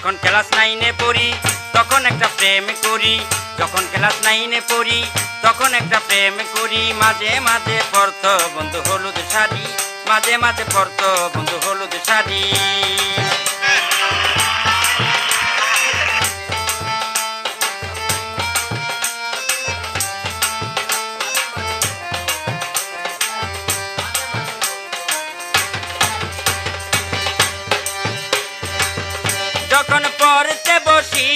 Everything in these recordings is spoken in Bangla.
যখন ক্লাস 9-এ পড়ি তখন একটা প্রেম করি, যখন ক্লাস 9-এ পড়ি তখন একটা প্রেম করি। মাঝে মাঝে পরতো বন্ধু হলুদ শাড়ি, মাঝে মাঝে পরতো বন্ধু হলুদ শাড়ি। যখন পড়তে বসি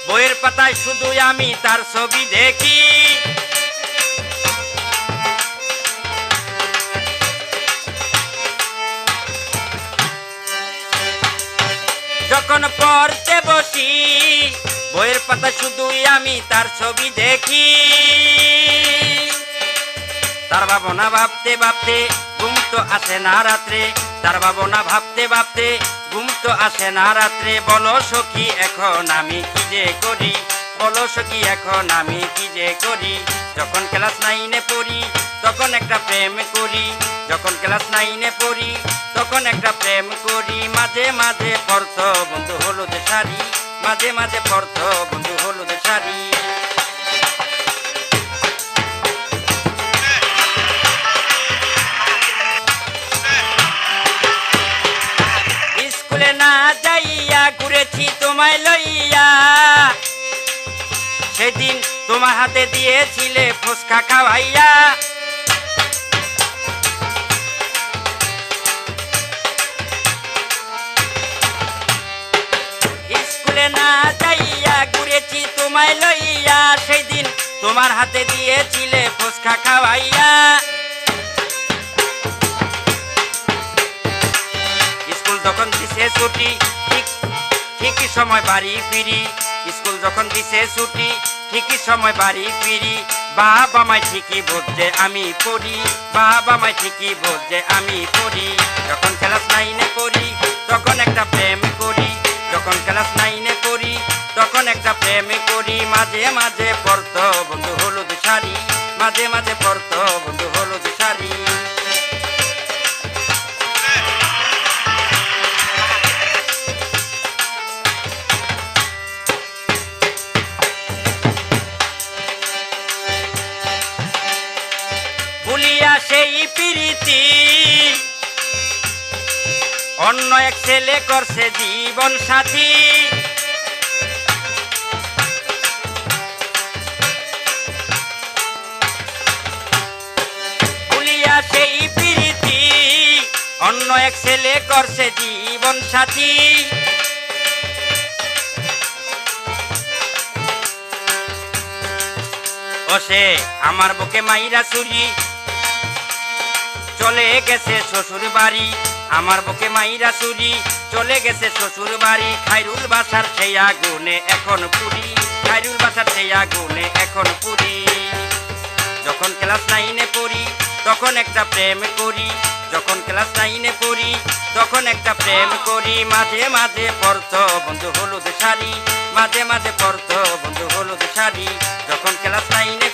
বইয়ের পাতায় শুধু আমি তার ছবি দেখি, যখন পড়তে বসি বইয়ের পাতায় শুধু আমি তার ছবি দেখি। তার ভাবনা ভাবতে ভাবতে ঘুম তো আসে না রাত্রে, তার ভাবনা ভাবতে ভাবতে ঘুম তো আসে না রাত্রে। বলো সখী এখন আমি কি যে করি, বলো সখী এখন আমি কি যে করি। যখন ক্লাস 9-এ পড়ি তখন একটা প্রেম করি, যখন ক্লাস 9-এ পড়ি তখন একটা প্রেম করি। মাঝে মাঝে পরতো বন্ধু হলুদ শাড়ি, মাঝে মাঝে পরতো বন্ধু হলুদ শাড়ি। স্কুলে না যাইয়া ঘুরেছি তোমায় লইয়া, সেদিন তোমার হাতে দিয়েছিলে ফুচকা খাওয়াইয়া। স্কুলে না যাইয়া ঘুরেছি তোমায় লইয়া, সেদিন তোমার হাতে দিয়েছিলে ফুচকা খাওয়াইয়া। স্কুল যখন দিছে ছুটি ঠিকই সময় বাড়ি ফিরি, স্কুল যখন দিছে ছুটি ঠিকই সময় বাড়ি ফিরি। বাবা মাই ঠিকই বোঝে আমি পড়ি, বাবা মাই ঠিকই বোঝে আমি পড়ি। যখন ক্লাস 9-এ পড়ি তখন একটা প্রেম করি, যখন ক্লাস 9-এ পড়ি তখন একটা প্রেম করি। মাঝে মাঝে পরতো বন্ধু হলুদ শাড়ি, মাঝে মাঝে পরতো বন্ধু হলুদ শাড়ি। ভুলিয়া সেই প্রীতি অন্য এক ছেলে করছে জীবন সাথী, ভুলিয়া সেই প্রীতি অন্য এক ছেলে করছে জীবন সাথী। ও সে আমার বুকে মাইরা ছুরি চলে গেছে শ্বশুর বাড়ি, আমার বুকে মাইরা ছুরি চলে গেছে শ্বশুর বাড়ি। খাইরুল বাসার সেই আগুনে এখন পুরি, খাইরুল বাসার সেই আগুনে এখন পুরি। যখন ক্লাস 9-এ পড়ি তখন একটা প্রেম করি, যখন ক্লাস 9-এ পড়ি তখন একটা প্রেম করি। মাঝে মাঝে পরতো বন্ধু হলুদ শাড়ি, মাঝে মাঝে পরতো বন্ধু হলুদ শাড়ি। যখন ক্লাস 9-এ